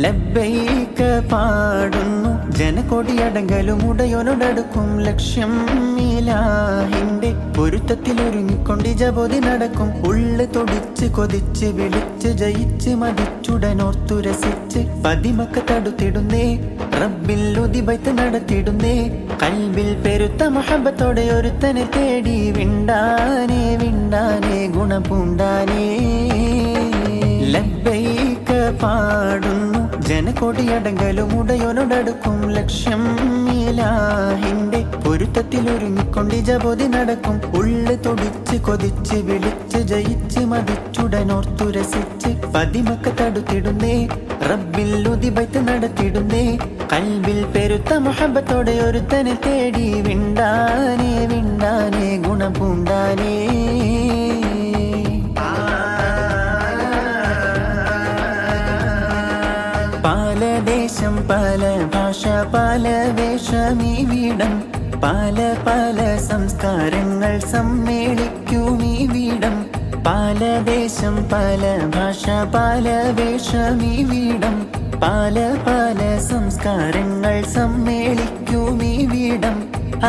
ലബ്ബൈക പാടുന്നു ജനകൊടിയടങ്കലും ഉടയോനോടടുക്കും ലക്ഷ്യം ഇലാഹിന്റെ പൊരുത്തത്തിലൊരുങ്ങിക്കൊണ്ട് ജബോധി നടക്കും. ഉള്ളു തൊടിച്ച് കൊതിച്ച് വിളിച്ച് ജയിച്ച് മതിച്ചുടനോർത്തു രസിച്ച് പതിമക്ക തടുത്തിടുന്നേ റബ്ബിൽ ഉദിബൈത്ത് നടത്തിടുന്നേ. കൽബിൽ പെരുത്ത മഹബത്തോടെ ഒരുത്തനെ തേടി വിണ്ടാനേ വിണ്ടാനേ ഗുണപൂണ്ടാനേ. ലബ്ബൈക പാടുന്നു ജനകൊടിയടങ്കലും ഉടയോനോടടുക്കും ലക്ഷ്യം ഇലാഹിന്റെ പൊരുത്തത്തിലൊരുങ്ങിക്കൊണ്ട് ജബോധി നടക്കും. ഉള്ളു തൊടിച്ച് കൊതിച്ച് വിളിച്ച് ജയിച്ച് മതിച്ചുടനോർത്തു രസിച്ച് പതിമക്ക തടുത്തിടുന്നേ റബ്ബിൽ ഉദിബൈത്ത് നടത്തിടുന്നേ. കൽബിൽ പെരുത്ത മഹബത്തോടെ ഒരുത്തനെ തേടി വിണ്ടാനേ വിണ്ടാനേ ഗുണപൂണ്ടാനേ. പല ദേശം പല ഭാഷ പല വേഷമീവിടം പല പല സംസ്കാരങ്ങൾ സമ്മേളിക്കുമീവിടം. പല ദേശം പല ഭാഷ പല വേഷമീവിടം പല പല സംസ്കാരങ്ങൾ സമ്മേളിക്കുമീവിടം.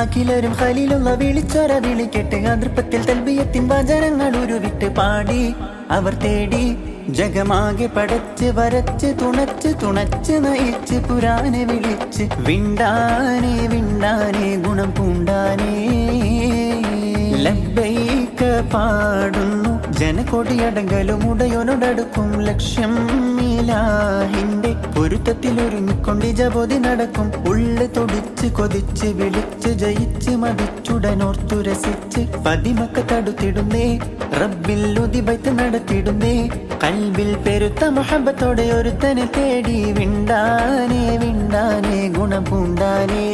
അഖിലരും ഖലീലുള്ള വിളിച്ചൊര വിളിക്കെട്ട് അതൃപ്പത്തിൽ തൽബിയത്തിൻ വചനങ്ങൾ ഉരുവിട്ട് പാടി അവർ തേടി ജഗമാകെ പടച്ച് വരച്ച് തുണച്ച് തുണച്ച് നയിച്ച് പുരാനെ വിളിച്ച് വിണ്ടാനേ വിണ്ടാനേ ഗുണം പൂണ്ടാനേ. ലബ്ബൈക പാടുന്നു ജനകൊടിയടങ്കലും ഉടയോനോടടുക്കും ലക്ഷ്യം ഇലാഹിന്റെ പൊരുത്തത്തിലൊരുങ്ങിക്കൊണ്ട് ജബോധി നടക്കും. ഉള്ളു തൊടിച്ച് കൊതിച്ച് വിളിച്ച് ജയിച്ച് മതിച്ചുടനോർത്തു രസിച്ച് പതിമക്ക തടുത്തിടുന്നേ റബ്ബിൽ ഉദിബൈത്ത് നടത്തിടുന്നേ. കൽബിൽ പെരുത്ത മഹബത്തോടെ ഒരുത്തനെ തേടി വിണ്ടാനേ വിണ്ടാനേ ഗുണപൂണ്ടാനേ.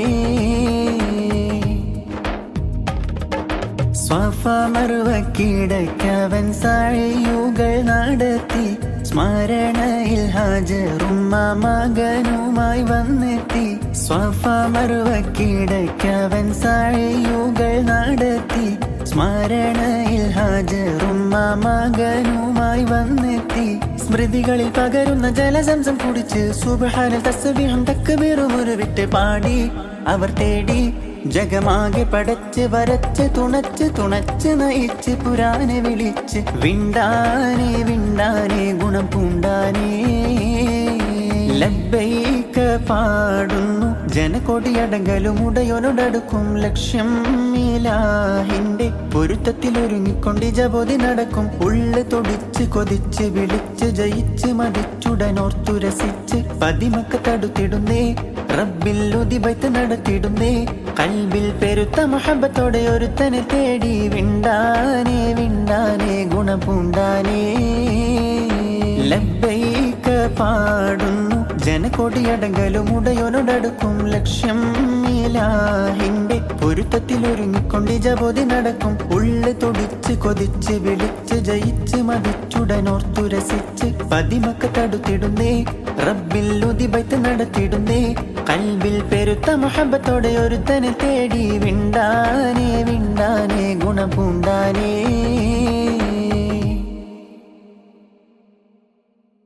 സ്വഫ മറുവക്കിടക്കവൻ സാഴിയുകൾ നടത്തി സ്മരണയിൽ ഹാജറുമ്മ മകനുമായി വന്നെത്തി. സ്വഫ മറുവക്കിടക്കവൻ സാഴിയുകൾ നടത്തി സ്മരണയിൽ ഹാജറുമ്മ മകനുമായി വന്നെത്തി. സ്മൃതികളിൽ പകരുന്ന ജലസംസം കുടിച്ച് സുബ്ഹാനൽ തസ്ബീഹും തക്ബീറും ഉരുവിട്ട് പാടി അവർ തേടി ജഗമാകെ പടച്ച് വരച്ച് തുണച്ച് തുണച്ച് നയിച്ച് പുരാനെ വിളിച്ച് വിണ്ടാനേ വിണ്ടാനേ ഗുണം പൂണ്ടാനേ. ലബ്ബൈക പാടുന്നു ജനകൊടിയടങ്കലും ഉടയോനോടടുക്കും ലക്ഷ്യം ഇലാഹിന്റെ പൊരുത്തത്തിലൊരുങ്ങിക്കൊണ്ട് ജബോധി നടക്കും. ഉള്ളു തൊടിച്ച് കൊതിച്ച് വിളിച്ച് ജയിച്ച് മതിച്ചുടനോർത്തു രസിച്ച് പതിമക്ക തടുത്തിടുന്നേ റബ്ബിൽ ഉദിബൈത്ത് നടത്തിടുന്നേ. കൽബിൽ പെരുത്ത മഹബത്തോടെ ഒരുത്തനെ തേടി വിണ്ടാനേ വിണ്ടാനേ ഗുണപൂണ്ടാനേ. ലബ്ബൈക പാടുന്നു ജനകൊടിയടങ്കലും ഉടയോനോടടുക്കും ലക്ഷ്യം ഇലാഹിന്റെ പൊരുത്തത്തിലൊരുങ്ങിക്കൊണ്ട് ജബോധി നടക്കും. ഉള്ളു തൊടിച്ച് കൊതിച്ച് വിളിച്ച് ജയിച്ച് മതിച്ചുടനോർത്തു രസിച്ച് പതിമക്ക തടുത്തിടുന്നേ റബ്ബിൽ ഉദിബൈത്ത് നടത്തിടുന്നേ. കൽബിൽ പെരുത്ത മഹബത്തോടെ ഒരുത്തനെ തേടി വിണ്ടാനേ വിണ്ടാനേ ഗുണപൂണ്ടാനേ.